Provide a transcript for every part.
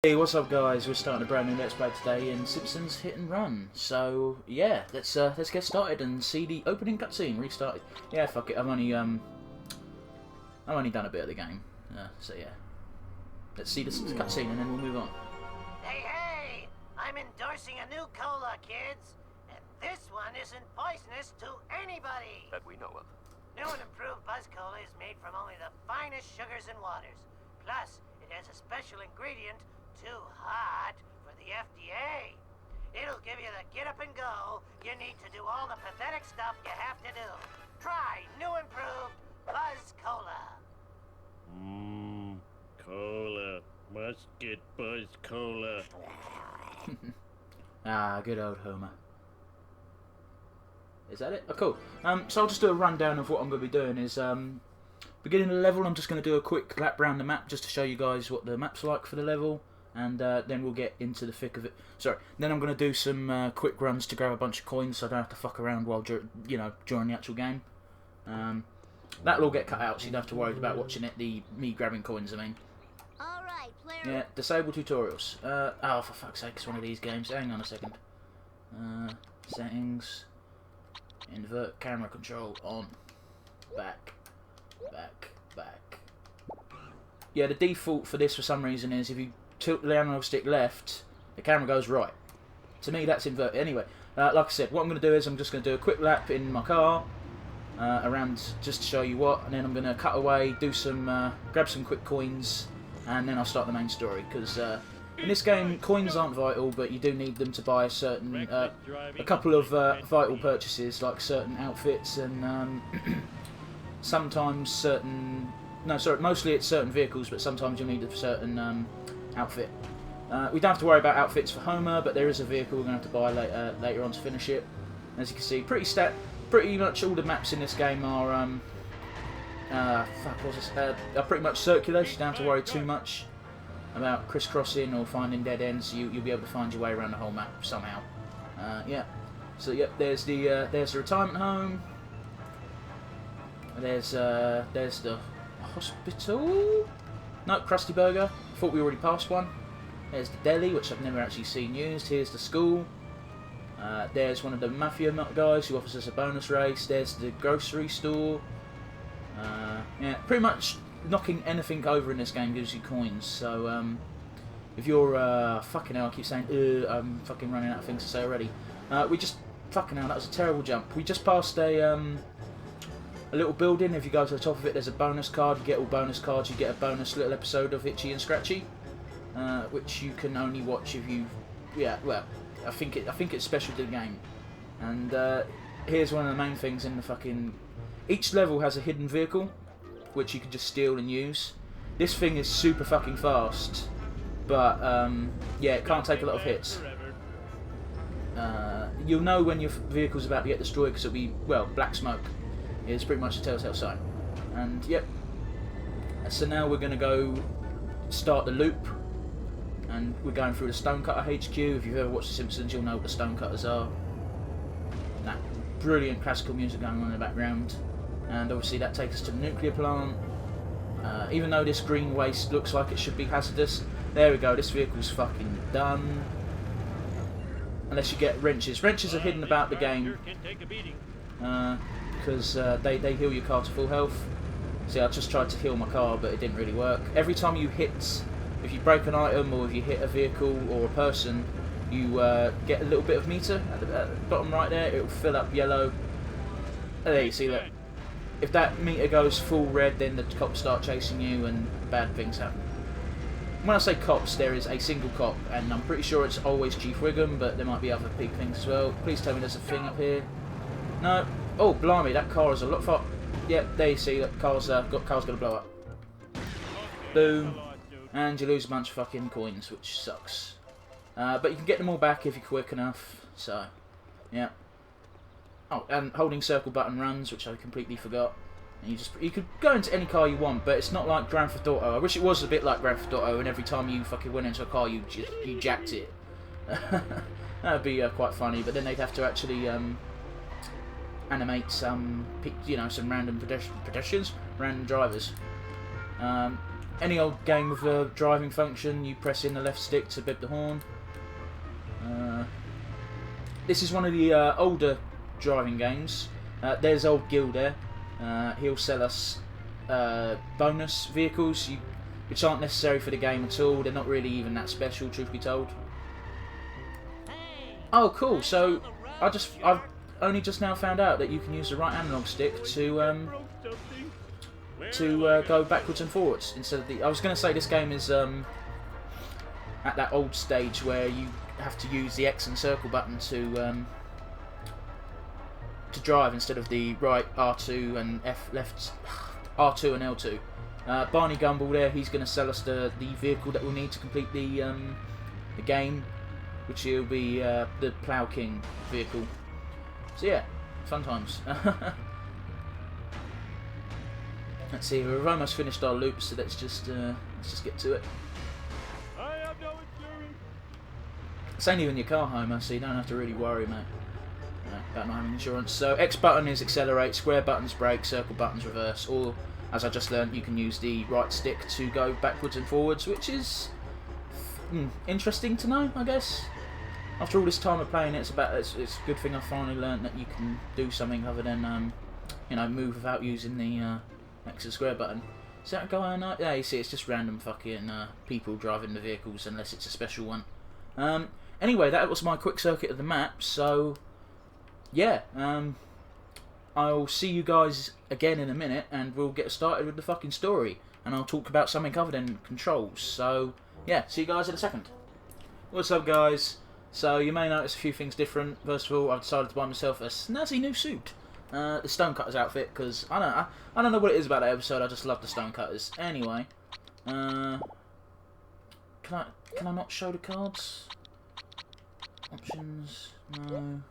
Hey, what's up guys? We're starting a brand new Let's Play today in Simpsons Hit and Run. So yeah, let's get started and see the opening cutscene restarted. Yeah, fuck it. I've only done a bit of the game. So yeah, let's see this cutscene and then we'll move on. Hey, I'm endorsing a new cola, kids, and this one isn't poisonous to anybody. That we know of. New and improved Buzz Cola is made from only the finest sugars and waters. Plus, it has a special ingredient, too hot for the FDA. It'll give you the get up and go you need to do all the pathetic stuff you have to do. Try new improved Buzz Cola. Cola. Must get Buzz Cola. Ah, good old Homer. Is that it? Oh, cool. So I'll just do a rundown of what I'm going to be doing. Is beginning of the level, I'm just going to do a quick lap around the map just to show you guys what the map's like for the level, and then we'll get into the thick of it. Sorry. Then I'm going to do some quick runs to grab a bunch of coins, so I don't have to fuck around while during the actual game. That'll all get cut out, so you don't have to worry about watching it. Me grabbing coins, I mean. All right, player. Yeah, disable tutorials. Oh, for fuck's sake, it's one of these games. Hang on a second. Settings. Invert camera control on. Back. Yeah, the default for this for some reason is if you tilt the analog stick left, the camera goes right. To me, that's inverted. Anyway, like I said, what I'm going to do is I'm just going to do a quick lap in my car around just to show you what, and then I'm going to cut away, do some, grab some quick coins, and then I'll start the main story. Because in this game, coins aren't vital, but you do need them to buy a couple of vital purchases, like certain outfits and sometimes certain. No, sorry, mostly it's certain vehicles, but sometimes you'll need a certain outfit. We don't have to worry about outfits for Homer, but there is a vehicle we're going to have to buy later on to finish it. As you can see, pretty much all the maps in this game are are pretty much circular, so you don't have to worry too much about crisscrossing or finding dead ends. You'll be able to find your way around the whole map somehow. Yeah. So yep, there's the retirement home. There's the hospital. No, Krusty Burger. Thought we already passed one. There's the deli, which I've never actually seen used. Here's the school. There's one of the mafia guys who offers us a bonus race. There's the grocery store. Yeah, pretty much knocking anything over in this game gives you coins. So if you're fucking hell, I keep saying I'm fucking running out of things to say already. Fucking hell, that was a terrible jump. We just passed a little building. If you go to the top of it, there's a bonus card. You get all bonus cards. You get a bonus little episode of Itchy and Scratchy, which you can only watch if you. Yeah, well, I think it's special to the game. And here's one of the main things in the fucking. Each level has a hidden vehicle, which you can just steal and use. This thing is super fucking fast, but yeah, it can't take a lot of hits. You'll know when your vehicle's about to get destroyed because it'll be, well, black smoke. It's pretty much a telltale sign. And yep. So now we're going to go start the loop. And we're going through the Stonecutter HQ. If you've ever watched The Simpsons, you'll know what the Stonecutters are. That brilliant classical music going on in the background. And obviously that takes us to the nuclear plant. Even though this green waste looks like it should be hazardous, there we go, this vehicle's fucking done. Unless you get wrenches. Wrenches are hidden about the game. Because they heal your car to full health. See, I just tried to heal my car, but it didn't really work. Every time you hit, if you break an item or if you hit a vehicle or a person, you get a little bit of meter at the bottom right there. It will fill up yellow. There you see, look. If that meter goes full red, then the cops start chasing you and bad things happen. When I say cops, there is a single cop, and I'm pretty sure it's always Chief Wiggum, but there might be other big things as well. Please tell me there's a thing up here. No. Oh, blimey, that car is a lot far. Yep, there you see, that car's gonna blow up. Boom. And you lose a bunch of fucking coins, which sucks. But you can get them all back if you're quick enough, so, yeah. Oh, and holding circle button runs, which I completely forgot. And you could go into any car you want, but it's not like Grand Theft Auto. I wish it was a bit like Grand Theft Auto, and every time you fucking went into a car, you jacked it. That would be quite funny, but then they'd have to actually animate some, some random pedestrians, random drivers. any old game with a driving function, you press in the left stick to bip the horn. This is one of the older driving games. There's old Gil there. He'll sell us bonus vehicles, which aren't necessary for the game at all. They're not really even that special, truth be told. Oh, cool. So I've only just now found out that you can use the right analog stick to go backwards and forwards instead of the. I was going to say this game is at that old stage where you have to use the X and circle button to drive instead of the right R2 and left R2 and L2. Barney Gumble there, he's going to sell us the vehicle that we'll need to complete the game, which will be the Plough King vehicle. So yeah, fun times. Let's see, we've almost finished our loop, so let's just get to it. I have no insurance. It's only in your car, Homer, so you don't have to really worry, mate, about not having insurance. So X button is accelerate, square button's brake, circle button's reverse, or as I just learned, you can use the right stick to go backwards and forwards, which is interesting to know, I guess. After all this time of playing it, it's a good thing I finally learned that you can do something other than move without using the X and square button. Is that a guy on that? Yeah, you see, it's just random fucking people driving the vehicles unless it's a special one. Anyway, that was my quick circuit of the map, so yeah, I'll see you guys again in a minute and we'll get started with the fucking story, and I'll talk about something other than controls. So yeah, see you guys in a second. What's up, guys? So you may notice a few things different. First of all, I've decided to buy myself a snazzy new suit. The Stonecutters outfit, because I don't know what it is about that episode, I just love the Stonecutters. Anyway, can I not show the cards? Options, no.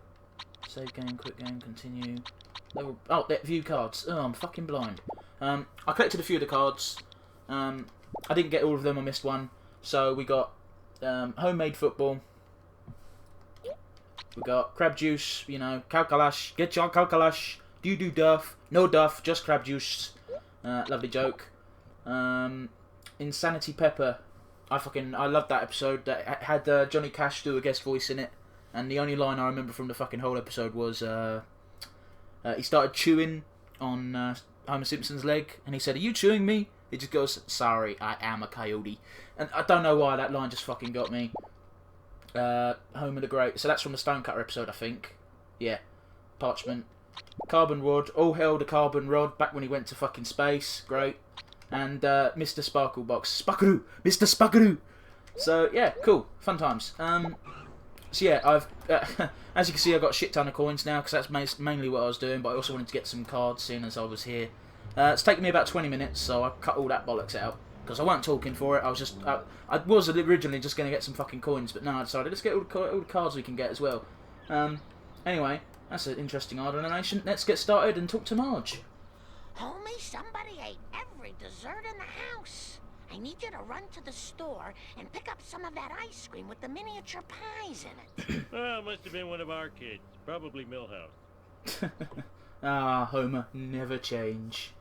Save game, quick game, continue. Oh, view cards. Oh, I'm fucking blind. I collected a few of the cards. I didn't get all of them, I missed one. So we got homemade football. We got crab juice, calculash, get your calculash. Do you do duff? No duff, just crab juice. Lovely joke. Insanity Pepper. I loved that episode. That had Johnny Cash do a guest voice in it. And the only line I remember from the fucking whole episode was he started chewing on Homer Simpson's leg. And he said, "Are you chewing me?" He just goes, "Sorry, I am a coyote." And I don't know why that line just fucking got me. Homer the Great. So that's from the Stonecutter episode, I think. Yeah. Parchment. Carbon Rod. All hail the Carbon Rod. Back when he went to fucking space. Great. And Mr. Sparkle Box. Sparkaroo! Mr. Sparkaroo! So yeah, cool. Fun times. So yeah, I've as you can see, I've got a shit ton of coins now because that's mainly what I was doing. But I also wanted to get some cards seeing as I was here. It's taken me about 20 minutes, so I cut all that bollocks out. Because I weren't talking for it, I was originally just going to get some fucking coins, but now I decided let's get all the cards we can get as well. Anyway, that's an interesting idle donation. Let's get started and talk to Marge. Homie, somebody ate every dessert in the house. I need you to run to the store and pick up some of that ice cream with the miniature pies in it. Well, must have been one of our kids. Probably Millhouse. Ah, Homer, never change.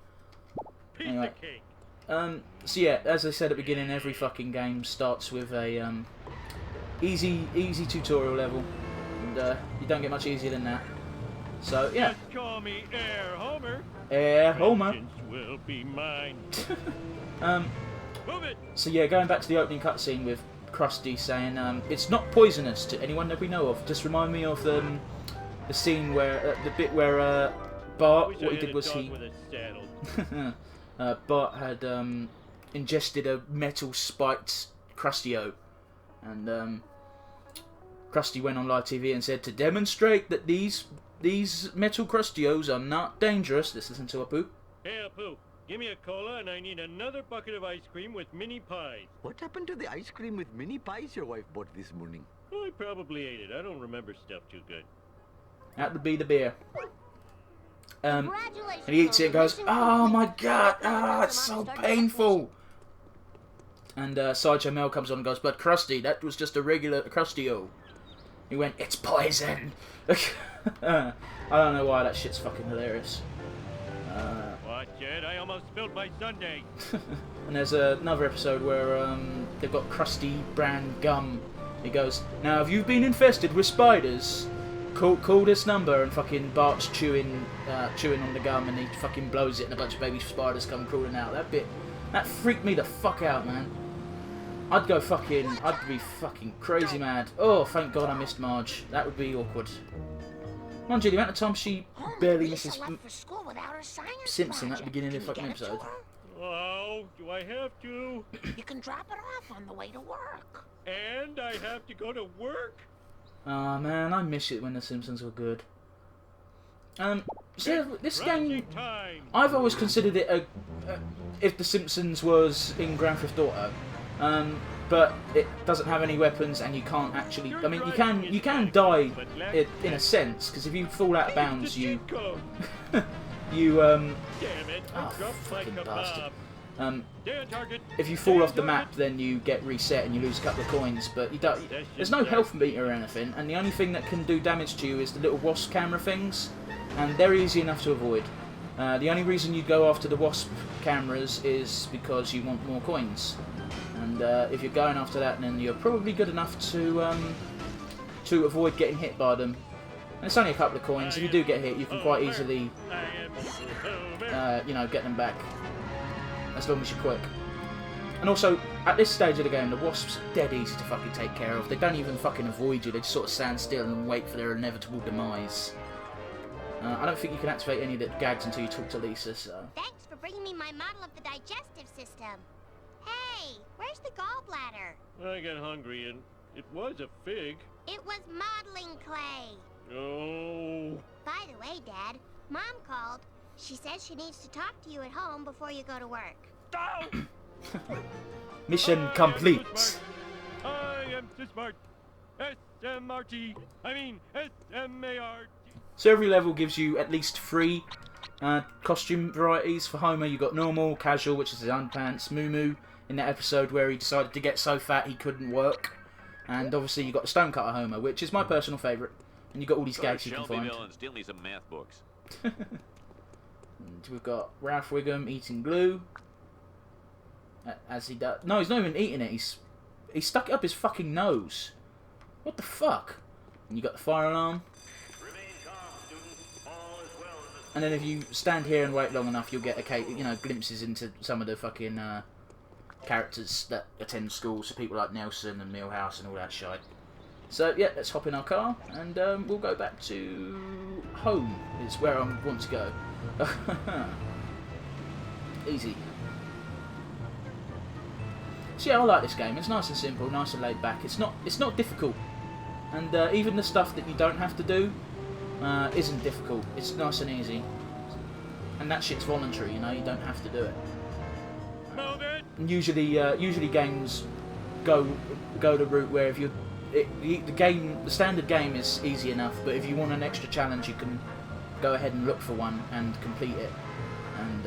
Piece Anyway. of cake. So yeah, as I said at the beginning, every fucking game starts with a easy tutorial level, and you don't get much easier than that. So yeah. Just call me Air Homer. Air Homer. Vengeance will be mine. Move it. So yeah, going back to the opening cutscene with Krusty saying it's not poisonous to anyone that we know of. Just remind me of the scene where the bit where Bart, what he did was he. Bart had ingested a metal spiked Krusty-O, and Krusty went on live TV and said, "To demonstrate that these metal Krusty-Os are not dangerous." Let's listen to Apu. Hey, Apu, give me a cola and I need another bucket of ice cream with mini pies. What happened to the ice cream with mini pies your wife bought this morning? Oh, I probably ate it. I don't remember stuff too good. That would be the beer. And Congratulations, he eats it and goes, Homer. "Oh my god, Ah, it's so painful." And Sideshow Mel comes on and goes, "But Krusty, that was just a regular Krusty-O." He went, "It's poison." I don't know why that shit's fucking hilarious. Watch shit, I almost spilled my sundae. And there's another episode where they've got crusty brand gum. He goes, now if you've been infested with spiders, call this number, and fucking Bart's chewing on the gum and he fucking blows it and a bunch of baby spiders come crawling out. That freaked me the fuck out, man. I'd be fucking crazy mad. Oh, thank God I missed Marge. That would be awkward. Mind you, the amount of time she barely misses Simpson at the beginning of the fucking episode. Oh, do I have to? You can drop it off on the way to work. And I have to go to work? Oh man, I miss it when the Simpsons were good. So this game, I've always considered it if the Simpsons was in Grand Theft Auto, but it doesn't have any weapons and you can't actually. I mean, you can die in a sense because if you fall out of bounds, you Damn it! oh, fucking bastard. Target. If you fall off the map, then you get reset and you lose a couple of coins. But you don't. There's no health meter or anything, and the only thing that can do damage to you is the little wasp camera things, and they're easy enough to avoid. The only reason you go after the wasp cameras is because you want more coins, and if you're going after that, then you're probably good enough to avoid getting hit by them. And it's only a couple of coins. If you do get hit, you can quite easily, get them back. As long as you're quick. And also, at this stage of the game, the wasps are dead easy to fucking take care of. They don't even fucking avoid you, they just sort of stand still and wait for their inevitable demise. I don't think you can activate any of the gags until you talk to Lisa, so... Thanks for bringing me my model of the digestive system. Hey, where's the gallbladder? I got hungry and it was a fig. It was modeling clay. Oh. By the way, Dad, Mom called. She says she needs to talk to you at home before you go to work. Mission complete. I am too smart. S-M-R-T. I mean S-M-A-R-T. So every level gives you at least 3 costume varieties. For Homer, you've got normal, casual, which is his underpants, Moo in that episode where he decided to get so fat he couldn't work. And obviously you've got the Stonecutter Homer, which is my personal favourite. And you've got all these gags you can find. Steal me some math books. And we've got Ralph Wiggum eating glue. As he does. No, he's not even eating it. He stuck it up his fucking nose. What the fuck? And you got the fire alarm. And then if you stand here and wait long enough, you'll get glimpses into some of the fucking characters that attend schools. So people like Nelson and Milhouse and all that shit. So yeah, let's hop in our car and we'll go back to home. Is where I want to go. Easy. So yeah, I like this game. It's nice and simple, nice and laid back. It's not difficult, and even the stuff that you don't have to do isn't difficult. It's nice and easy, and that shit's voluntary. You don't have to do it. And usually games go the route where if the standard game is easy enough, but if you want an extra challenge, you can go ahead and look for one and complete it. And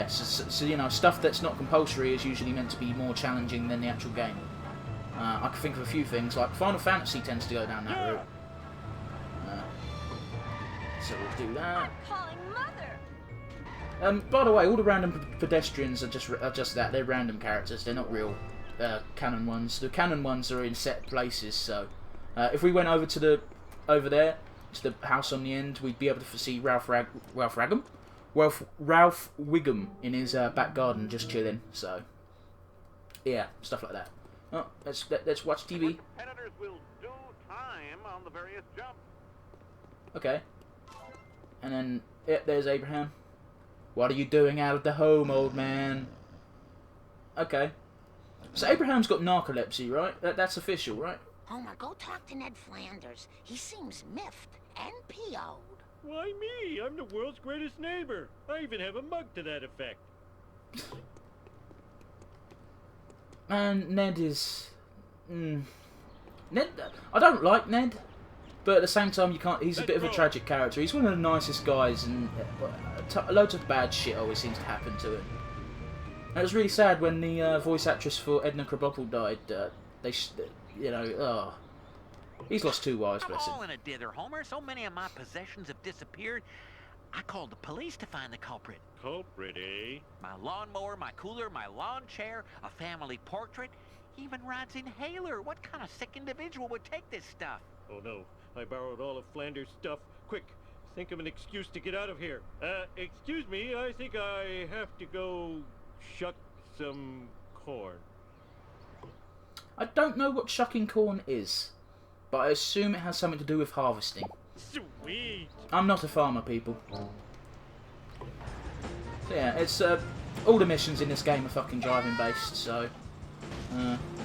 so stuff that's not compulsory is usually meant to be more challenging than the actual game. I can think of a few things, like Final Fantasy tends to go down that route. So we'll do that. By the way, all the random pedestrians are just that. They're random characters. They're not real canon ones. The canon ones are in set places. So if we went over there to the house on the end, we'd be able to see Ralph Wiggum in his back garden just chilling. So yeah, stuff like that. Oh, let's watch TV. Competitors will do time on the various jumps. Okay. And then there's Abraham. What are you doing out of the home, old man? Okay. So Abraham's got narcolepsy, right? That's official, right? Homer, go talk to Ned Flanders. He seems miffed and PO'd. Why me? I'm the world's greatest neighbor. I even have a mug to that effect. Man, Ned is... Ned... I don't like Ned, but at the same time, you can't... He's a bit of a tragic character. He's one of the nicest guys, and loads of bad shit always seems to happen to him. And it was really sad when the voice actress for Edna Krabappel died. He's lost 2 wives, bless him. I'm all in a dither, Homer. So many of my possessions have disappeared. I called the police to find the culprit. Culprit, eh? My lawnmower, my cooler, my lawn chair, a family portrait, even Rod's inhaler. What kind of sick individual would take this stuff? Oh no, I borrowed all of Flanders' stuff. Quick, think of an excuse to get out of here. Excuse me, I think I have to go shuck some corn. I don't know what shucking corn is, but I assume it has something to do with harvesting. Sweet! I'm not a farmer, people. So yeah, it's all the missions in this game are fucking driving based, so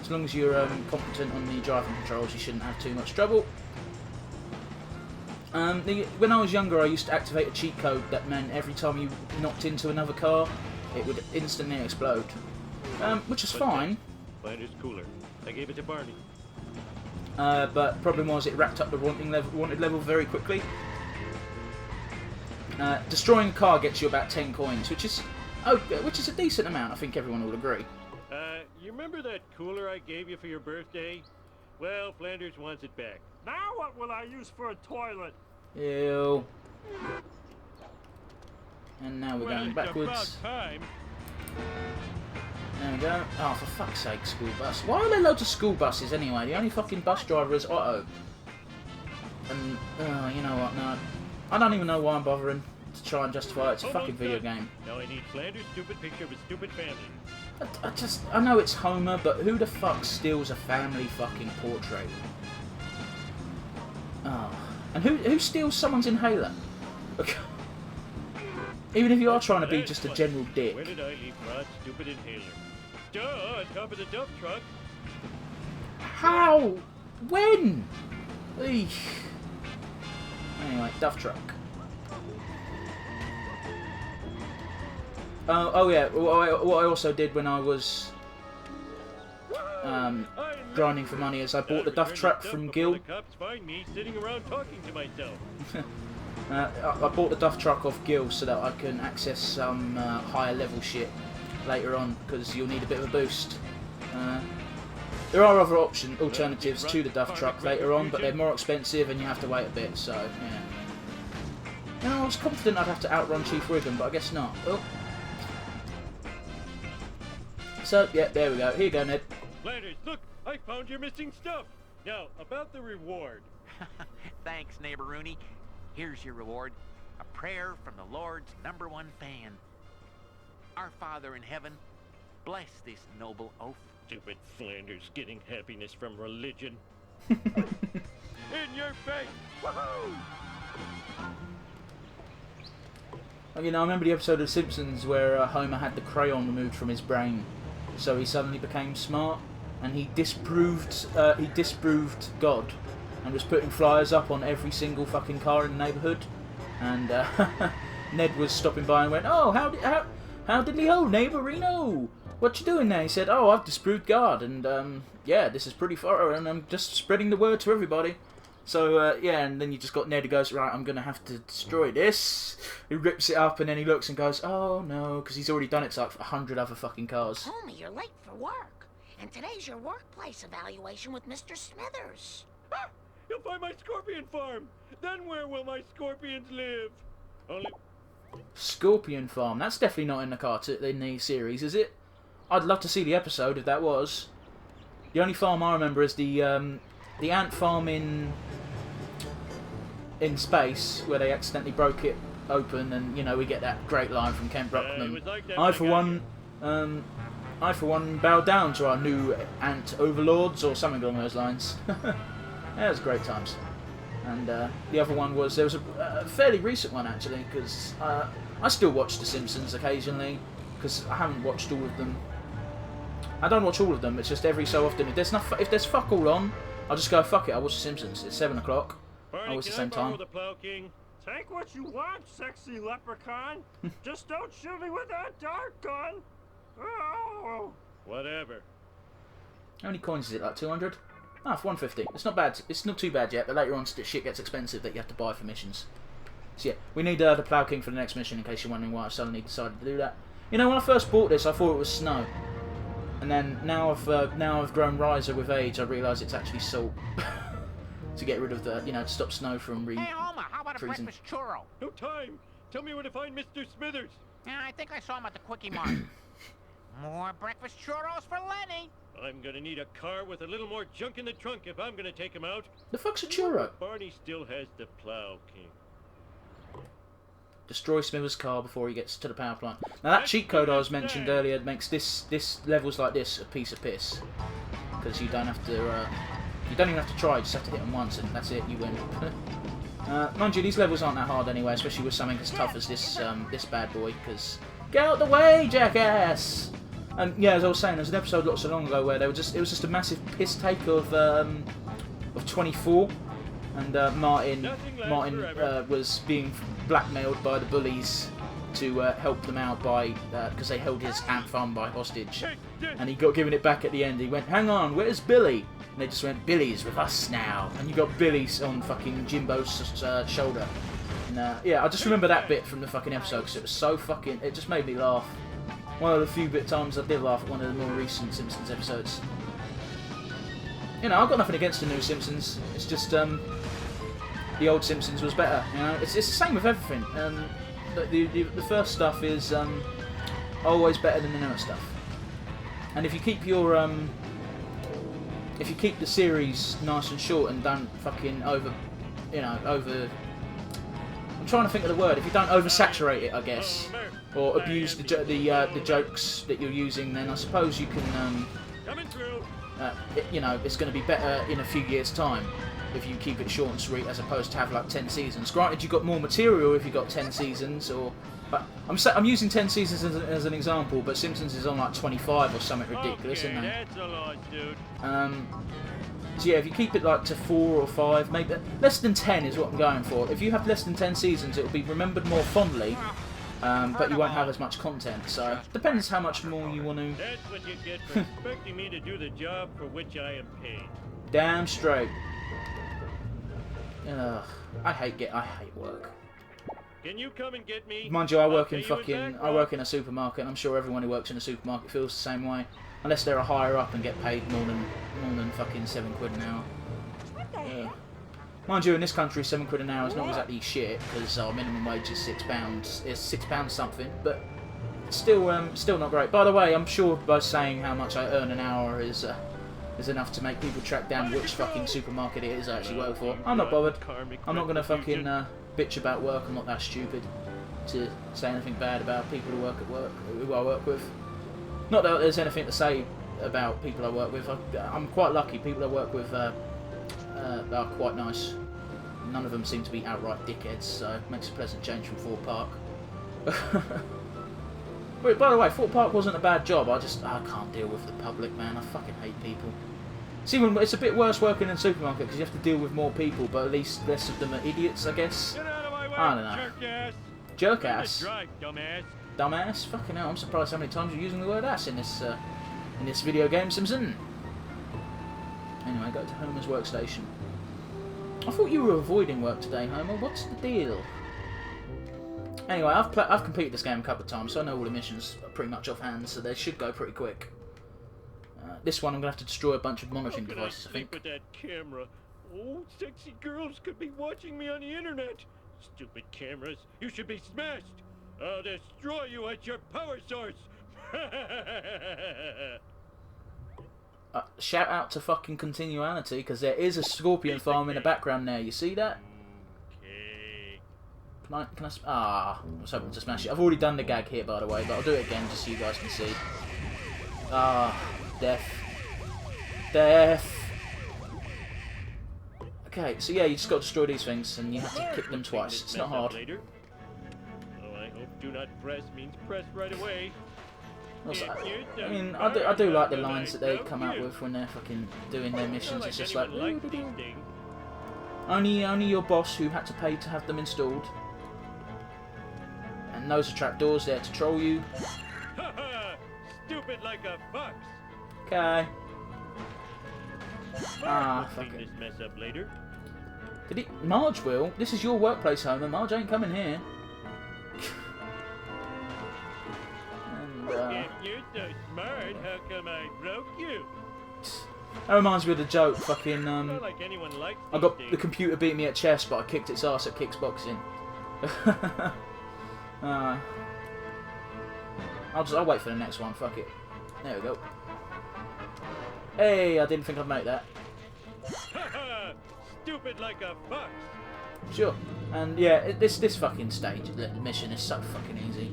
as long as you're competent on the driving controls, you shouldn't have too much trouble. When I was younger, I used to activate a cheat code that meant every time you knocked into another car, it would instantly explode, which is fine. Flanders cooler. I gave it to Barney. But problem was it racked up the wanted level very quickly. Destroying a car gets you about 10 coins, which is a decent amount. I think everyone will agree. You remember that cooler I gave you for your birthday? Well, Flanders wants it back. Now what will I use for a toilet? Ew. And now we're going backwards. About time. There we go. Oh, for fuck's sake, school bus. Why are there loads of school buses anyway? The only fucking bus driver is Otto. And, you know what, no. I don't even know why I'm bothering to try and justify it. It's a fucking video game. Now I need Flanders' stupid picture of his stupid family. I know it's Homer, but who the fuck steals a family fucking portrait? Oh. And who steals someone's inhaler? Even if you are trying to be just a general dick. Where did I leave Rod's stupid inhaler? Duh, on top of the dump truck. How? When? Eesh. Anyway, duff truck. Oh yeah, what I also did when I was grinding for money is I bought the duff truck from Gil. The cops find me sitting around talking to myself. I bought the duff truck off Gil so that I can access some higher level shit later on, because you'll need a bit of a boost. There are other alternatives to the duff truck later on, but they're more expensive and you have to wait a bit, so yeah. You know, I was confident I'd have to outrun Chief Wiggum, but I guess not. Oh. So, yeah, there we go. Here you go, Ned. Flanders, look! I found your missing stuff! Now, about the reward. Thanks, neighbor Rooney. Here's your reward. A prayer from the Lord's #1 fan. Our Father in heaven, bless this noble oaf. Stupid Flanders getting happiness from religion. In your face! Woohoo! You know, I remember the episode of Simpsons where Homer had the crayon removed from his brain, so he suddenly became smart, and he disproved God, and was putting flyers up on every single fucking car in the neighbourhood. And Ned was stopping by and went, "Oh, how diddly-ho, neighbourino? What you doing there?" He said, "Oh, I've disproved God, and yeah, this is pretty thorough, and I'm just spreading the word to everybody." So, yeah, and then you just got Ned who goes, "Right, I'm going to have to destroy this." He rips it up, and then he looks and goes, "Oh, no," because he's already done it to like 100 other fucking cars. Homie, you're late for work. And today's your workplace evaluation with Mr. Smithers. Ah! You'll find my scorpion farm! Then where will my scorpions live? Only... Scorpion Farm. That's definitely not in the series, is it? I'd love to see the episode if that was. The only farm I remember is the ant farm in space, where they accidentally broke it open, and you know we get that great line from Ken Brockman. Like that I for one bow down to our new ant overlords, or something along those lines. Yeah, it was great times. And the other one was, there was a fairly recent one actually, because I still watch The Simpsons occasionally, because I haven't watched all of them. I don't watch all of them, it's just every so often. If there's fuck all on, I'll just go, fuck it, I'll watch The Simpsons. It's 7 o'clock. I watch the same time. The Plow King? Take what you want, sexy leprechaun. Just don't shoot me with that dart gun. Oh. Whatever. How many coins is it, like 200? Ah, for 150. It's not bad. It's not too bad yet, but later on shit gets expensive that you have to buy for missions. So yeah, we need the Plow King for the next mission, in case you're wondering why I suddenly decided to do that. You know, when I first bought this, I thought it was snow. And then, now I've grown wiser with age, I realise it's actually salt. To get rid of the, to stop snow from Hey, Homer, how about a freezing. breakfast churro? No time. Tell me where to find Mr. Smithers. Yeah, I think I saw him at the Quickie Mart. More breakfast churros for Lenny. I'm gonna need a car with a little more junk in the trunk if I'm gonna take him out. The fuck's a churro? Barney still has the plow king. Destroy Smithers' car before he gets to the power plant. Now that cheat code I was mentioned earlier makes this levels like this a piece of piss, because you don't have to you don't even have to try. You just have to hit them once and that's it. You win. Mind you, these levels aren't that hard anyway, especially with something as tough as this this bad boy. Because get out the way, jackass! And yeah, as I was saying, there's an episode not so long ago where it was just a massive piss take of 24. And Martin was being blackmailed by the bullies to help them out by because they held his Ant Farm by hostage, and he got given it back at the end. He went, "Hang on, where's Billy?" And they just went, "Billy's with us now." And you got Billy on fucking Jimbo's shoulder. And yeah, I just remember that bit from the fucking episode because it was so fucking. It just made me laugh. One of the few times I did laugh at one of the more recent Simpsons episodes. You know, I've got nothing against the new Simpsons. It's just the old Simpsons was better. You know, it's the same with everything. The first stuff is always better than the newer stuff. And if you keep your if you keep the series nice and short and don't fucking over. I'm trying to think of the word. If you don't oversaturate it, I guess, or abuse the jokes that you're using, then I suppose you can. You know, it's going to be better in a few years' time if you keep it short and sweet, as opposed to have like 10 seasons. Granted, you've got more material if you've got 10 seasons, but I'm using 10 seasons as an example, but Simpsons is on like 25 or something ridiculous, isn't it? That's a lot, dude. So yeah, if you keep it like to 4 or 5, maybe less than 10 is what I'm going for. If you have less than 10 seasons, it will be remembered more fondly. But you won't have as much content, so depends how much more you want to. That's what you get for expecting me to do the job for which I am paid. Damn straight. I hate work. Can you come and get me? Mind you, I work in a supermarket, and I'm sure everyone who works in a supermarket feels the same way, unless they're a higher up and get paid more than fucking £7 an hour. Mind you, in this country, £7 an hour is not exactly shit, because our minimum wage is £6. It's £6 something, but still not great. By the way, I'm sure by saying how much I earn an hour is enough to make people track down which fucking supermarket it is I actually work for. I'm not bothered. I'm not gonna fucking bitch about work. I'm not that stupid to say anything bad about people who work at work, who I work with. Not that there's anything to say about people I work with. I'm quite lucky. People I work with are quite nice. None of them seem to be outright dickheads, so it makes a pleasant change from Fort Park. Wait, by the way, Fort Park wasn't a bad job. I can't deal with the public, man. I fucking hate people. See, it's a bit worse working in a supermarket because you have to deal with more people, but at least less of them are idiots, I guess. Get out of my way, I don't know. Jerk ass. Drive, dumbass. Dumbass? Fucking hell, I'm surprised how many times you're using the word ass in this video game, Simpson. Anyway, go to Homer's workstation. I thought you were avoiding work today, Homer. What's the deal? Anyway, I've completed this game a couple of times, so I know all the missions are pretty much offhand, so they should go pretty quick. This one, I'm going to have to destroy a bunch of monitoring devices, I think. With that camera? Oh, sexy girls could be watching me on the internet. Stupid cameras. You should be smashed. I'll destroy you at your power source. Shout out to fucking Continuality, because there is a scorpion farm in the background there. You see that? Okay. Can I I was hoping to smash it. I've already done the gag here, by the way, but I'll do it again just so you guys can see. Death. Death. Okay, so yeah, you just got to destroy these things, and you have to kick them twice. It's not hard. Oh, I hope do not press means press right away. Also, I mean, I do like the lines that they come out with when they're fucking doing their missions. It's just like, only your boss who had to pay to have them installed. And those are trapdoors there to troll you. Stupid like a fox. Okay. Fuck it. This mess up later. Did it? Marge will. This is your workplace, Homer. Marge ain't coming here. If you're so smart, how come I broke you? That reminds me of the joke. Fucking Not like anyone likes I got these the things. computer beating me at chess, but I kicked its ass at kickboxing. I'll wait for the next one. Fuck it. There we go. Hey, I didn't think I'd make that. Stupid like a fox. Sure. And yeah, this fucking stage, the mission is so fucking easy.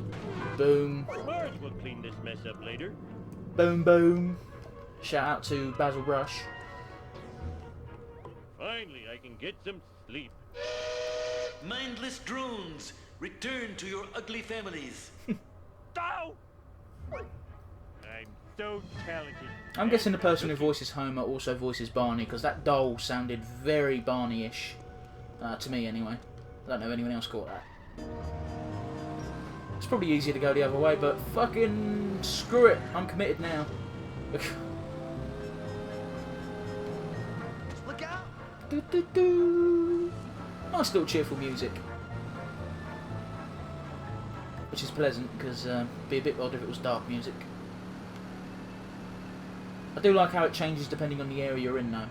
Boom. Marge will clean this mess up later. Boom, boom. Shout out to Basil Brush. Finally, I can get some sleep. Mindless drones, return to your ugly families. Ow! I'm so talented. I'm guessing the person who voices Homer also voices Barney, because that doll sounded very Barney-ish. To me, anyway. I don't know if anyone else caught that. It's probably easier to go the other way, but fucking screw it. I'm committed now. Look out! Do, do, do. Nice little cheerful music. Which is pleasant, because it'd be a bit odd if it was dark music. I do like how it changes depending on the area you're in, though.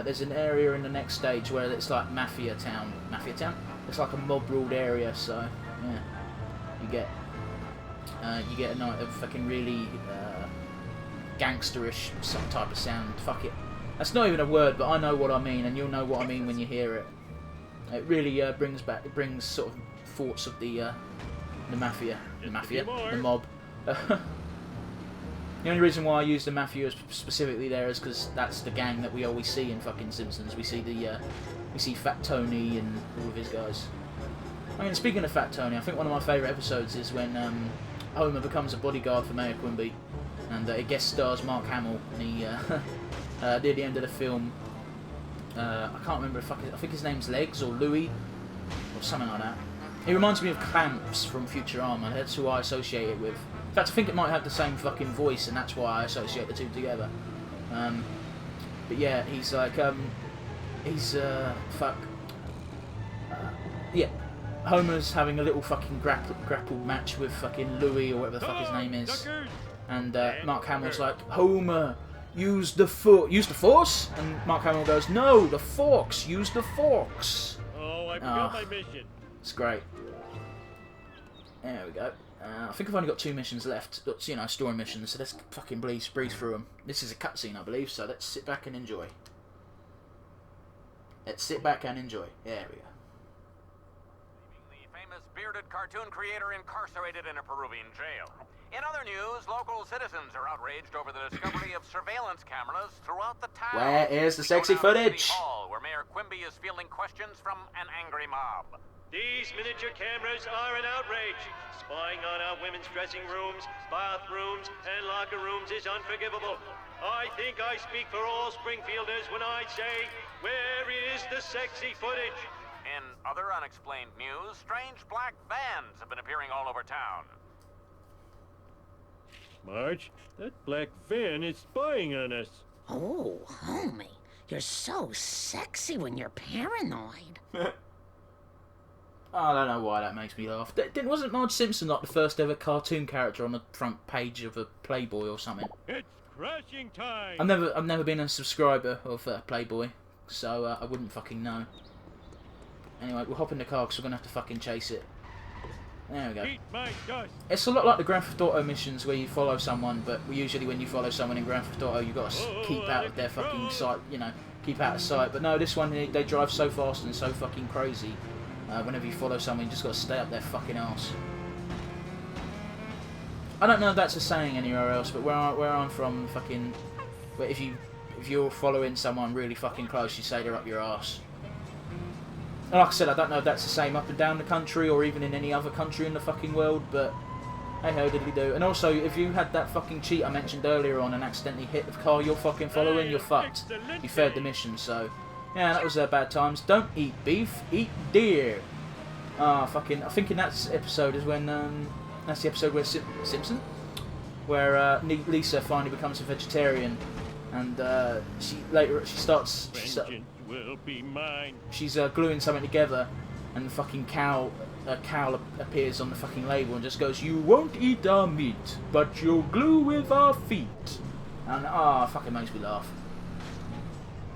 There's an area in the next stage where it's like Mafia Town. Mafia Town? It's like a mob-ruled area, so, yeah. You get a night of fucking really gangsterish some type of sound. Fuck it. That's not even a word, but I know what I mean, and you'll know what I mean when you hear it. It really brings sort of thoughts of the mafia, the mob. The only reason why I use the mafia specifically there is because that's the gang that we always see in fucking Simpsons. We see Fat Tony and all of his guys. I mean, speaking of Fat Tony, I think one of my favourite episodes is when Homer becomes a bodyguard for Mayor Quimby, and it guest stars Mark Hamill. And he near the end of the film, I can't remember if I think his name's Legs or Louie or something like that. He reminds me of Clamps from Futurama. That's who I associate it with. In fact, I think it might have the same fucking voice, and that's why I associate the two together. But yeah, he's like, yeah. Homer's having a little fucking grapple match with fucking Louie or whatever the fuck his name is, and Mark Hamill's like, Homer, use the force, and Mark Hamill goes, no, the forks, use the forks. Oh, I forgot my mission. It's great. There we go. I think I've only got 2 missions left. That's, you know, story missions, so let's fucking breeze through them. This is a cutscene, I believe, so let's sit back and enjoy. Let's sit back and enjoy. There we go. The famous bearded cartoon creator incarcerated in a Peruvian jail. In other news, local citizens are outraged over the discovery of surveillance cameras throughout the town. Where is the sexy footage? City Hall, where Mayor Quimby is fielding questions from an angry mob. These miniature cameras are an outrage. Spying on our women's dressing rooms, bathrooms, and locker rooms is unforgivable. I think I speak for all Springfielders when I say, where is the sexy footage? In other unexplained news, strange black vans have been appearing all over town. Marge, that black van is spying on us. Oh, homie, you're so sexy when you're paranoid. I don't know why that makes me laugh. Wasn't Marge Simpson like the first ever cartoon character on the front page of a Playboy or something? It's crashing time. I've never been a subscriber of Playboy, so I wouldn't fucking know. Anyway, we'll hop in the car because we're gonna have to fucking chase it. There we go. Eat my dust. It's a lot like the Grand Theft Auto missions where you follow someone, but usually when you follow someone in Grand Theft Auto, you've got to keep out of their fucking sight. You know, keep out of sight. But no, this one they drive so fast and so fucking crazy. Whenever you follow someone, you just got to stay up their fucking arse. I don't know if that's a saying anywhere else, but where I'm from, fucking, where if you're following someone really fucking close, you say they're up your arse. And like I said, I don't know if that's the same up and down the country or even in any other country in the fucking world, but hey ho diddly do. And also, if you had that fucking cheat I mentioned earlier on and accidentally hit the car you're fucking following, you're fucked. You failed the mission, so yeah, that was bad times. Don't eat beef, eat deer. Fucking, I think in that episode is when, that's the episode where Simpson? Where Lisa finally becomes a vegetarian, and will be mine. She's gluing something together, and the fucking cow appears on the fucking label and just goes, "You won't eat our meat, but you'll glue with our feet." And fucking makes me laugh.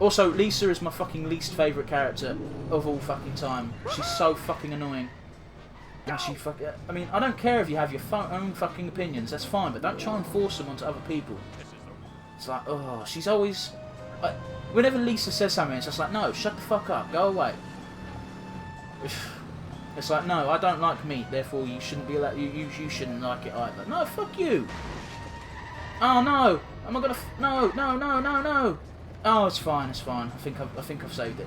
Also, Lisa is my fucking least favourite character of all fucking time. She's so fucking annoying. Actually, fuck it. I mean, I don't care if you have your own fucking opinions. That's fine, but don't try and force them onto other people. It's like, oh, she's always. Like, whenever Lisa says something, it's just like, no, shut the fuck up, go away. It's like, no, I don't like meat, therefore you shouldn't be allowed. You shouldn't like it either. No, fuck you. Oh no, am I gonna? No. Oh, it's fine. I think I've saved it.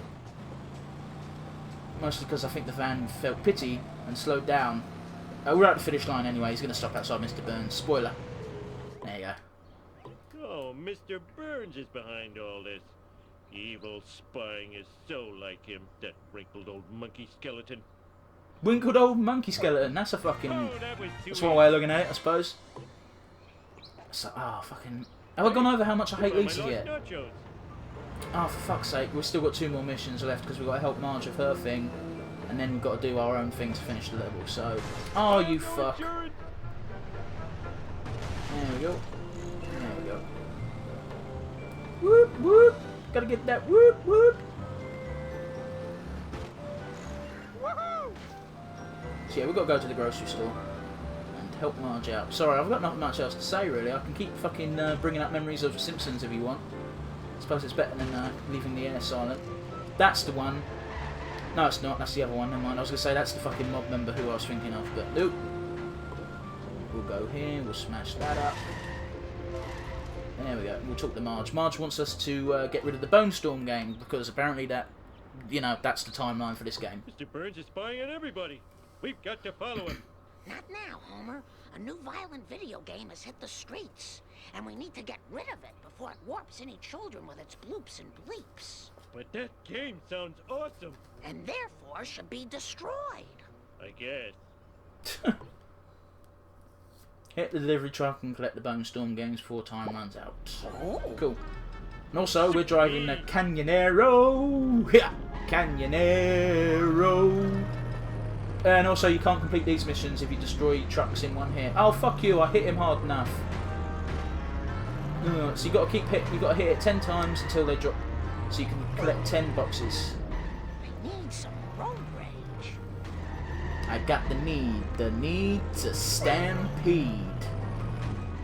Mostly because I think the van felt pity and slowed down. We're at the finish line anyway. He's gonna stop outside Mr. Burns. Spoiler. There you go. Oh, Mr. Burns is behind all this. Evil spying is so like him, that wrinkled old monkey skeleton. Wrinkled old monkey skeleton. That's a fucking. Oh, that's one way of looking at it, I suppose. So, oh, fucking. Have I gone over how much I hate Lisa yet? Oh, for fuck's sake, we've still got 2 more missions left because we've got to help Marge with her thing, and then we've got to do our own thing to finish the level, so... Oh, you fuck. There we go. There we go. Whoop, whoop. Gotta get that whoop, whoop. So yeah, we've got to go to the grocery store and help Marge out. Sorry, I've got not much else to say, really. I can keep fucking bringing up memories of Simpsons if you want. I suppose it's better than leaving the air silent. That's the one. No, it's not. That's the other one. Never mind. I was going to say that's the fucking mob member who I was thinking of, but nope. We'll go here. We'll smash that up. There we go. We'll talk to Marge. Marge wants us to get rid of the Bone Storm game because apparently that, you know, that's the timeline for this game. Mr. Burns is spying on everybody. We've got to follow him. Not now, Homer. A new violent video game has hit the streets, and we need to get rid of it before it warps any children with its bloops and bleeps. But that game sounds awesome. And therefore should be destroyed. I guess. Hit the delivery truck and collect the Bone Storm games before time runs out. Oh. Cool. And also, we're driving the Canyonero. Yeah, Canyonero. And also, you can't complete these missions if you destroy trucks in one hit. Oh, fuck you! I hit him hard enough. So you got to keep hit. You got to hit it 10 times until they drop. So you can collect 10 boxes. I need some road rage. I got the need to stampede.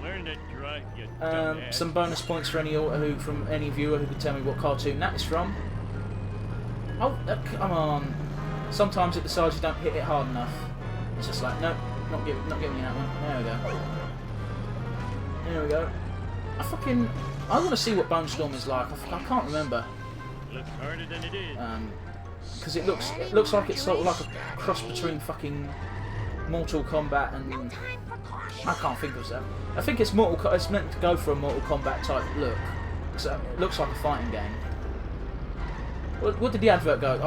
Learn to drive, you dumbass. Some bonus points for any from any viewer who can tell me what cartoon that is from. Oh, come on. Sometimes it decides you don't hit it hard enough. It's just like, nope, not giving you that one. There we go. There we go. I want to see what Bone Storm is like. I can't remember. Looks harder than it is. Because it looks like it's sort of like a cross between fucking Mortal Kombat and I can't think of that. I think it's It's meant to go for a Mortal Kombat type look. So it looks like a fighting game. What did the advert go?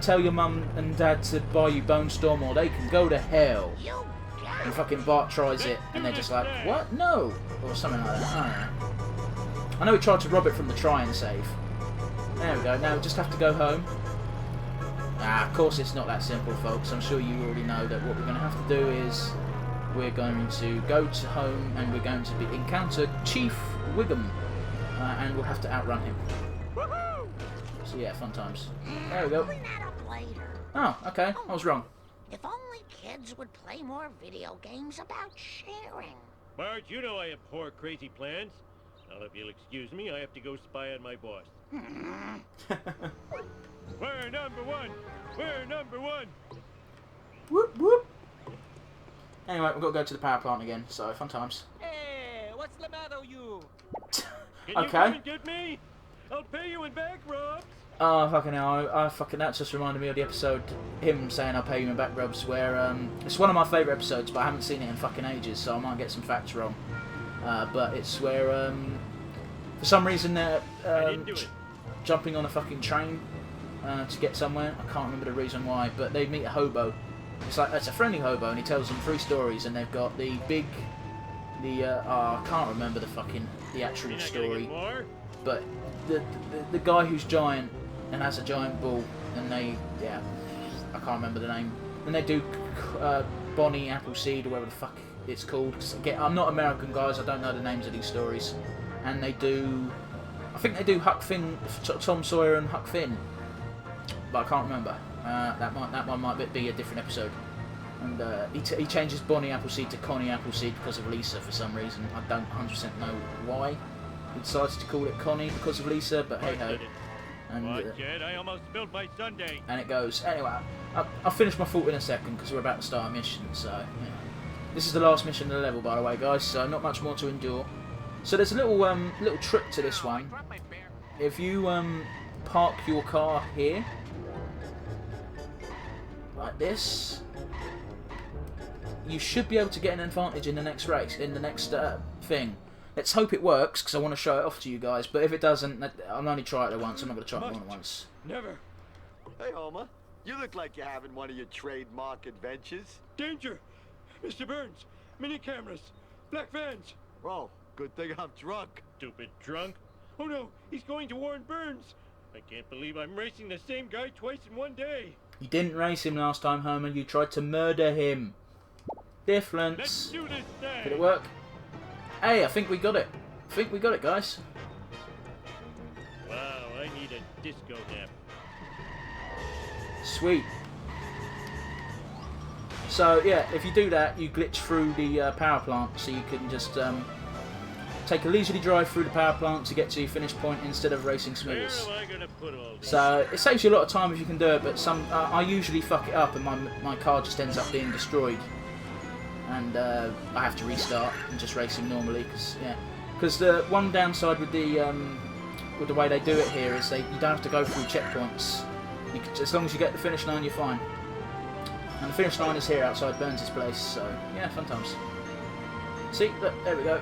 Tell your mum and dad to buy you Bone Storm or they can go to hell. And fucking Bart tries it and they're just like, what? No! Or something like that. I don't know. I know he tried to rob it from the try and save. There we go. Now we just have to go home. Of course it's not that simple, folks. I'm sure you already know that what we're going to have to do is we're going to go to home and we're going to encounter Chief Wiggum. And we'll have to outrun him. So yeah, fun times. There we go. Oh, okay. I was wrong. If only kids would play more video games about sharing. Marge, you know I abhor crazy plans. Now, if you'll excuse me, I have to go spy on my boss. We're number one! We're number one! Whoop, whoop. Anyway, we've got to go to the power plant again, so fun times. Hey, what's the matter with you? Can you come and get me? I'll pay you in back rubs! Oh, fucking hell. That just reminded me of the episode, him saying I'll pay you in back rubs, where, it's one of my favourite episodes, but I haven't seen it in fucking ages, so I might get some facts wrong. But it's where, for some reason they're, jumping on a fucking train, to get somewhere. I can't remember the reason why, but they meet a hobo. It's a friendly hobo, and he tells them 3 stories, and they've got I can't remember the actual story. But the guy who's giant and has a giant bull, and I can't remember the name. And they do Bonnie Appleseed or whatever the fuck it's called. I'm not American, guys. I don't know the names of these stories. And they do, I think they do Huck Finn, Tom Sawyer and Huck Finn, but I can't remember. That one might be a different episode. And he changes Bonnie Appleseed to Connie Appleseed because of Lisa for some reason. I don't 100% know why. He decided to call it Connie because of Lisa, but hey ho. And I almost spilled my sundae. And it goes. Anyway, I'll finish my thought in a second because we're about to start a mission. So yeah. This is the last mission of the level, by the way, guys. So not much more to endure. So there's a little trick to this one. If you park your car here, like this, you should be able to get an advantage in the next race, in the next thing. Let's hope it works, because I want to show it off to you guys. But if it doesn't, I'll only try it once. I'm not going to try it more than once. Never. Hey, Homer. You look like you're having one of your trademark adventures. Danger! Mr. Burns, mini cameras, black vans. Oh, good thing I'm drunk. Stupid drunk. Oh no, he's going to warn Burns. I can't believe I'm racing the same guy twice in one day. You didn't race him last time, Homer. You tried to murder him. Difference. Let's do this thing. Did it work? Hey, I think we got it. I think we got it, guys. Wow, I need a disco nap. Sweet. So yeah, if you do that, you glitch through the power plant, so you can just take a leisurely drive through the power plant to get to your finish point instead of racing Smithers. Where am I gonna put all this? So it saves you a lot of time if you can do it, but I usually fuck it up and my car just ends up being destroyed, and I have to restart and just race him normally because the one downside with the way they do it here is you don't have to go through checkpoints. As long as you get the finish line, you're fine. And the finish line is here outside Burns' place, so yeah, fun times. See, look, there we go.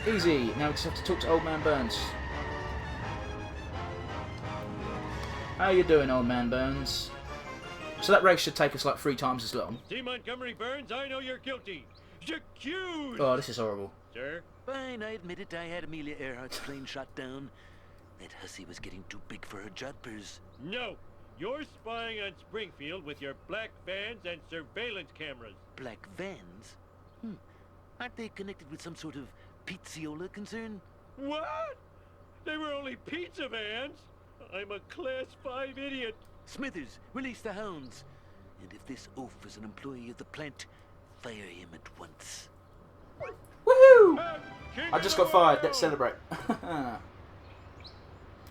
Easy. Now we just have to talk to Old Man Burns. How you doing, Old Man Burns? So that race should take us like 3 times as long. See, Montgomery Burns, I know you're guilty. Accused. Oh, this is horrible. Sir? Fine, I admit it. I had Amelia Earhart's plane shot down. That hussy was getting too big for her jodhpurs. No. You're spying on Springfield with your black vans and surveillance cameras. Black vans? Aren't they connected with some sort of pizziola concern? What? They were only pizza vans? I'm a Class 5 idiot. Smithers, release the hounds. And if this oaf is an employee of the plant, fire him at once. Woohoo! I just got fired. Let's celebrate.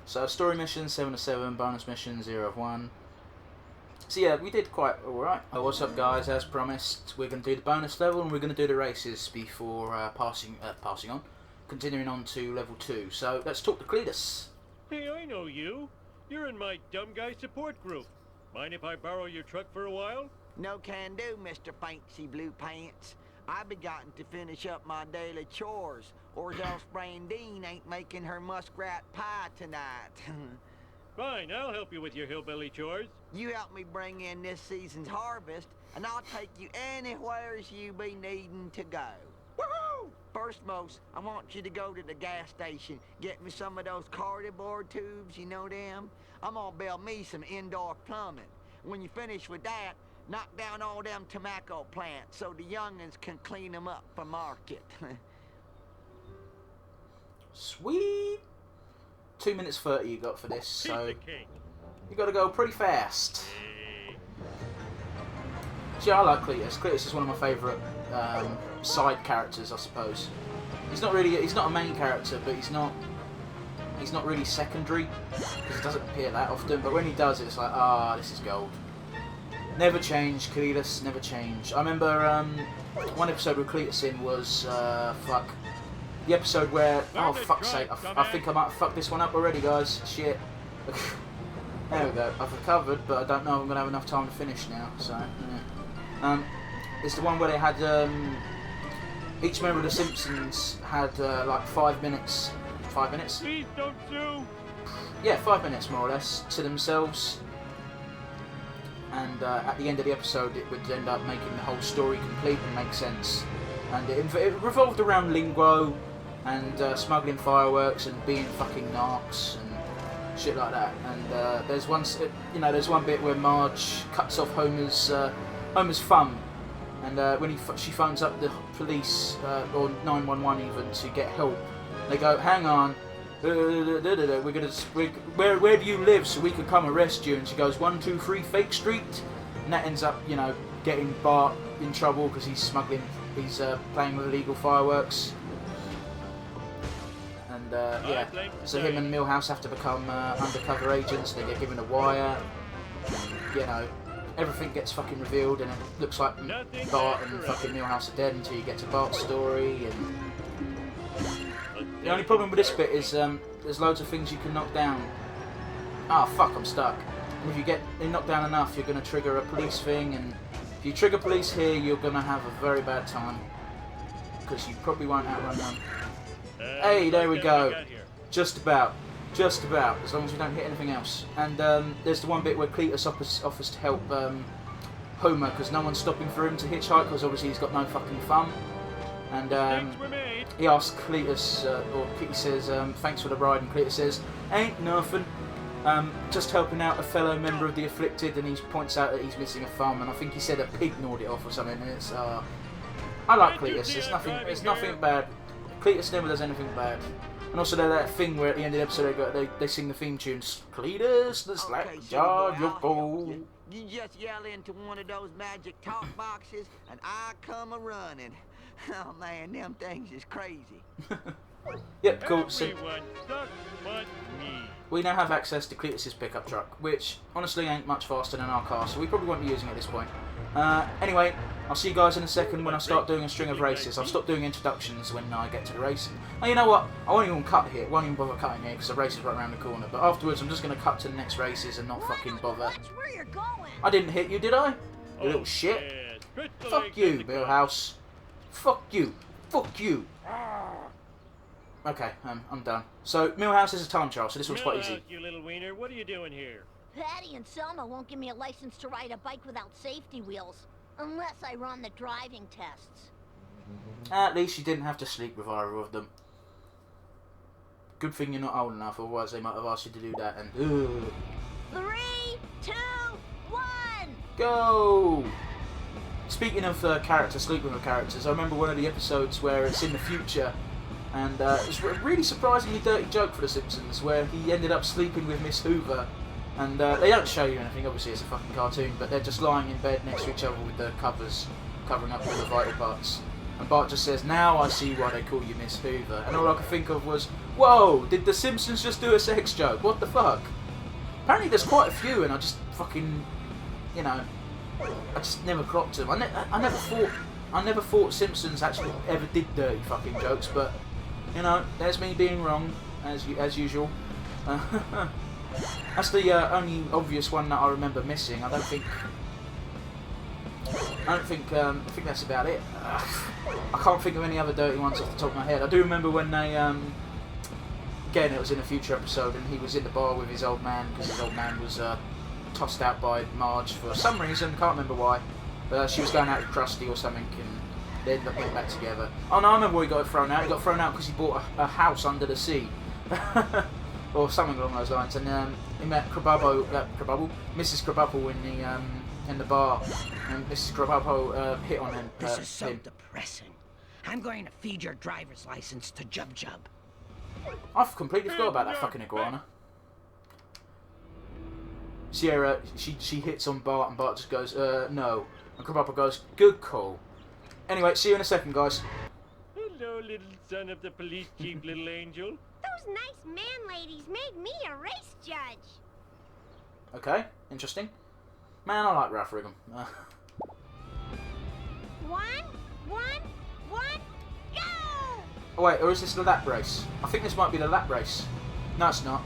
So story mission 7 of 7, bonus mission 0 of 1. So yeah, we did quite alright. What's up, guys? As promised, we're going to do the bonus level and we're going to do the races before passing on, continuing on to level 2. So let's talk to Cletus. Hey, I know you. You're in my dumb guy support group. Mind if I borrow your truck for a while? No can do, Mr. Fancy Blue Pants. I've begotten to finish up my daily chores, or else Brandine ain't making her muskrat pie tonight. Fine, I'll help you with your hillbilly chores. You help me bring in this season's harvest, and I'll take you anywheres you be needing to go. Woohoo! First most, I want you to go to the gas station, get me some of those cardboard tubes, you know them? I'm gonna build me some indoor plumbing. When you finish with that, knock down all them tobacco plants so the young'uns can clean them up for market. Sweet. 2 minutes 30 you got for this, so you got to go pretty fast. See, I like Cletus. Cletus is one of my favourite side characters, I suppose. He's not a main character, but he's not really secondary because he doesn't appear that often. But when he does, it's like, this is gold. Never change, Cletus, never change. I remember one episode with Cletus in was, the episode where, oh fuck's sake, I think I might have fucked this one up already, guys. Shit. There we go, I've recovered, but I don't know if I'm going to have enough time to finish now, so, yeah. It's the one where they had, each member of the Simpsons had, like 5 minutes. 5 minutes? Please don't sue! Yeah, 5 minutes more or less, to themselves. And at the end of the episode, it would end up making the whole story complete and make sense. And it revolved around lingo and smuggling fireworks and being fucking narcs and shit like that. And there's one bit where Marge cuts off Homer's thumb, and when she phones up the police or 911 even to get help, they go, "Hang on. We're gonna. Where do you live so we can come arrest you?" And she goes, 123 Fake Street, and that ends up, getting Bart in trouble because he's smuggling, he's playing with illegal fireworks. And yeah, so him and Milhouse have to become undercover agents. They get given a wire. You know, everything gets fucking revealed, and it looks like Bart and fucking Milhouse are dead until you get to Bart's story. And the only problem with this bit is there's loads of things you can knock down. Ah, fuck, I'm stuck. And if you get knocked down enough, you're going to trigger a police thing, and if you trigger police here, you're going to have a very bad time, because you probably won't outrun them. Hey, there we go. Just about. Just about, as long as we don't hit anything else. And there's the one bit where Cletus offers to help Homer, because no one's stopping for him to hitchhike, because obviously he's got no fucking thumb. And he asks Cletus, or Kitty says, thanks for the ride, and Cletus says, ain't nothing. Just helping out a fellow member of the Afflicted, and he points out that he's missing a thumb, and I think he said a pig gnawed it off or something, and it's, I like Cletus, there's nothing bad. Cletus never does anything bad. And also that thing where at the end of the episode they sing the theme tunes, Cletus, the slack jar, your fool. You just yell into one of those magic talk boxes, and I come a-running. Oh man, them things is crazy. Yep, cool. So we now have access to Cletus's pickup truck, which honestly ain't much faster than our car, so we probably won't be using it at this point. Anyway, I'll see you guys in a second when I start doing a string of races. I'll stop doing introductions when I get to the racing. Oh, you know what? I won't even cut here. Won't even bother cutting here because the race is right around the corner. But afterwards, I'm just going to cut to the next races and not fucking bother. Watch where you're going. I didn't hit you, did I? You little shit. Fuck you, Milhouse. Fuck you. Fuck you. Okay, I'm done. So, Milhouse is a time trial, so this one's quite easy. You little wiener, what are you doing here? Patty and Selma won't give me a license to ride a bike without safety wheels, unless I run the driving tests. At least you didn't have to sleep with either of them. Good thing you're not old enough, otherwise they might have asked you to do that and... 3, 2, 1! Go! Speaking of sleeping with characters, I remember one of the episodes where it's in the future, and it's a really surprisingly dirty joke for The Simpsons, where he ended up sleeping with Miss Hoover. And they don't show you anything, obviously it's a fucking cartoon, but they're just lying in bed next to each other with the covers covering up all the vital parts. And Bart just says, now I see why they call you Miss Hoover. And all I could think of was, whoa, did The Simpsons just do a sex joke? What the fuck? Apparently there's quite a few, and I just fucking, you know, I just never clocked them. I never thought Simpsons actually ever did dirty fucking jokes, but, you know, there's me being wrong, as usual. That's the only obvious one that I remember missing. I think that's about it. I can't think of any other dirty ones off the top of my head. I do remember when they, again it was in a future episode, and he was in the bar with his old man, because his old man was tossed out by Marge for some reason, can't remember why. But she was going out with Krusty or something, and they ended up getting back together. Oh no, I remember why he got thrown out. He got thrown out because he bought a house under the sea. Or something along those lines, and he met Mrs. Krabappel in the bar, and Mrs. Krabappel hit on him. This is so depressing. I'm going to feed your driver's license to Jub Jub. I've completely forgot about that fucking iguana. Sierra, she hits on Bart, and Bart just goes, no. And Krabappel goes, good call. Anyway, see you in a second, guys. Hello, little son of the police chief, little angel. Those nice man ladies made me a race judge. Okay, interesting. Man, I like Ralph Wiggum. 1, 1, 1, go! Oh wait, or is this the lap race? I think this might be the lap race. No, it's not.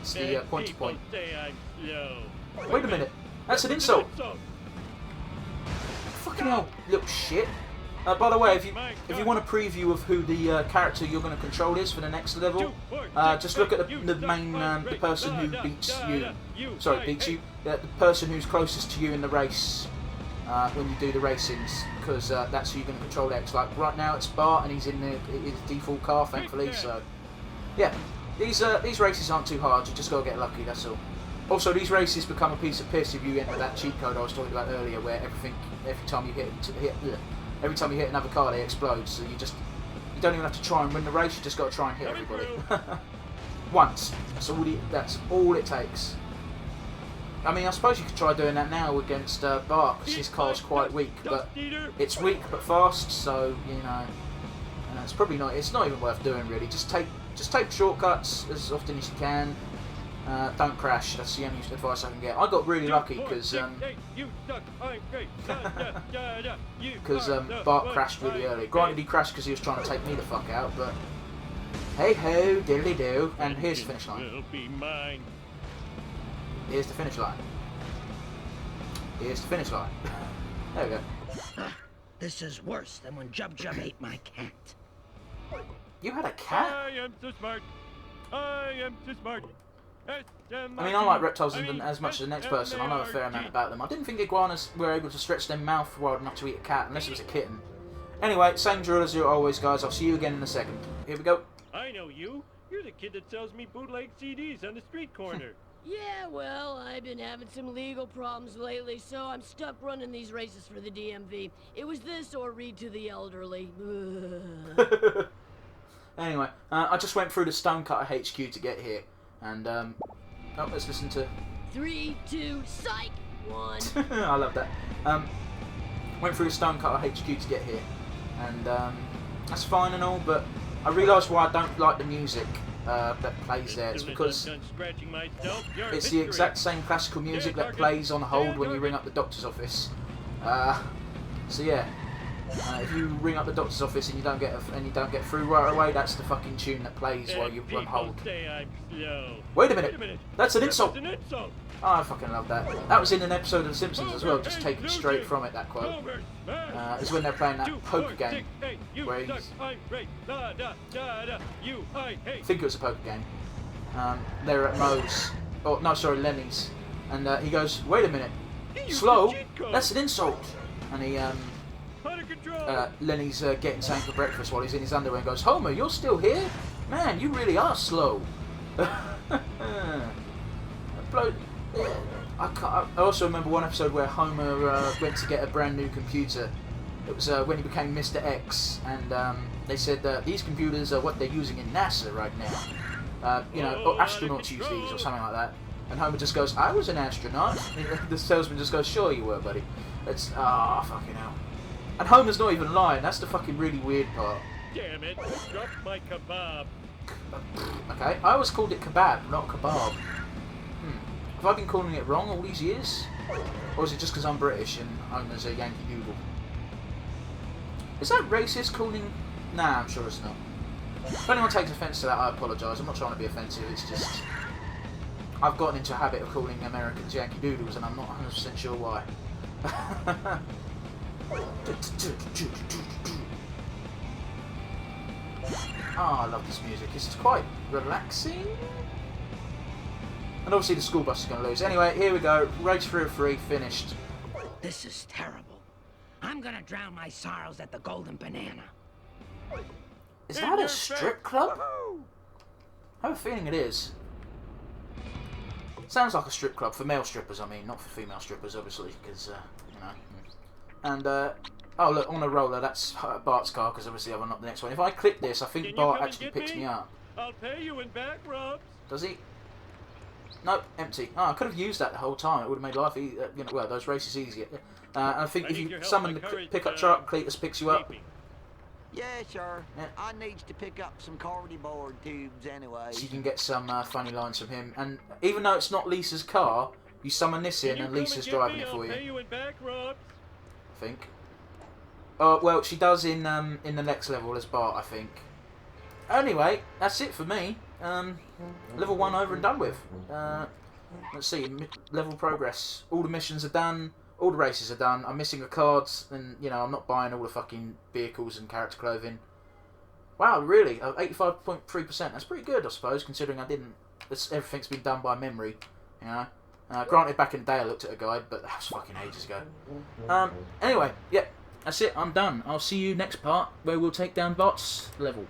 It's the point to point. Say I'm slow. Wait a minute, that's an insult. Fucking hell, little shit. By the way, if you want a preview of who the character you're going to control is for the next level, just look at the main, the person who beats you. Sorry, beats you. The person who's closest to you in the race when you do the racings, because that's who you're going to control next. Like right now, it's Bart, and he's in his default car, thankfully. So, yeah, these races aren't too hard. You just got to get lucky. That's all. Also, these races become a piece of piss if you enter that cheat code I was talking about earlier, where every time you hit another car, they explode. So you don't even have to try and win the race. You just got to try and hit everybody once. That's all it takes. I mean, I suppose you could try doing that now against Bart, because his car's quite weak, but it's weak but fast, so, you know, it's probably not, it's not even worth doing, really. Just take shortcuts as often as you can. Don't crash, that's the only advice I can get. I got really lucky, because Bart crashed really early. Granted, he crashed because he was trying to take me the fuck out, but hey-ho, diddly-do, and here's the finish line. Here's the finish line. Here's the finish line. There we go. This is worse than when Jub Jub ate my cat. You had a cat? I am so smart. I am so smart. I mean, I like reptiles as much as the next person. I know a fair amount about them. I didn't think iguanas were able to stretch their mouth wide enough to eat a cat, unless it was a kitten. Anyway, same drill as always, guys. I'll see you again in a second. Here we go. I know you. You're the kid that sells me bootleg CDs on the street corner. Yeah, well, I've been having some legal problems lately, so I'm stuck running these races for the DMV. It was this or read to the elderly. Anyway, I just went through the Stonecutter HQ to get here, and oh, let's listen to 3, 2, psych, 1. I love that. Went through the Stonecutter HQ to get here, and that's fine and all, but I realised why I don't like the music that plays there. It's because it's the exact same classical music that plays on hold when you ring up the doctor's office. So yeah, if you ring up the doctor's office and you don't get through right away, that's the fucking tune that plays while you run hold. Wait a minute, that's an insult. Oh, I fucking love that. That was in an episode of The Simpsons as well, just taken straight from it, that quote. It's when they're playing that poker game, where he's... I think it was a poker game. They're at Moe's, oh no, sorry, Lenny's, and he goes, wait a minute, slow? That's an insult. And he, Lenny's getting something for breakfast while he's in his underwear and goes, Homer, you're still here? Man, you really are slow. I also remember one episode where Homer went to get a brand new computer. It was when he became Mr. X, and they said these computers are what they're using in NASA right now. You know, astronauts use these or something like that. And Homer just goes, I was an astronaut. The salesman just goes, sure you were, buddy. It's, fucking hell. And Homer's not even lying, that's the fucking really weird part. Damn it, drop my kebab. Okay, I always called it kebab, not kebab. Have I been calling it wrong all these years? Or is it just because I'm British and Homer's a Yankee Doodle? Is that racist calling... Nah, I'm sure it's not. If anyone takes offence to that, I apologise. I'm not trying to be offensive, it's just... I've gotten into a habit of calling Americans Yankee Doodles and I'm not 100% sure why. I love this music. This is quite relaxing. And obviously the school bus is going to lose. Anyway, here we go. Race 3 of 3, finished. This is terrible. I'm gonna drown my sorrows at the Golden Banana. Is that a strip club? I have a feeling it is. Sounds like a strip club for male strippers, I mean, not for female strippers, obviously, because, you know. And, oh look, on a roller, that's Bart's car, because obviously I've unlocked the next one. If I click this, I think Bart actually picks me up. I'll pay you in back rubs. Does he? Nope, empty. Oh, I could have used that the whole time. It would have made life, you know, well, those races easier. And I think if you summon the pickup truck, Cletus picks you up. Yeah, sure. Yeah. I need to pick up some cardboard tubes anyway. So you can get some funny lines from him. And even though it's not Lisa's car, you summon this in and Lisa's driving it for you. I think. Oh, well, she does in the next level as Bart, I think. Anyway, that's it for me. Level 1 over and done with. Let's see, level progress. All the missions are done. All the races are done. I'm missing the cards, and you know I'm not buying all the fucking vehicles and character clothing. Wow, really? 85.3%. That's pretty good, I suppose, considering I didn't. Everything's been done by memory. You know. Granted, back in the day I looked at a guide, but that was fucking ages ago. Anyway, yeah, that's it. I'm done. I'll see you next part where we'll take down Bart's level.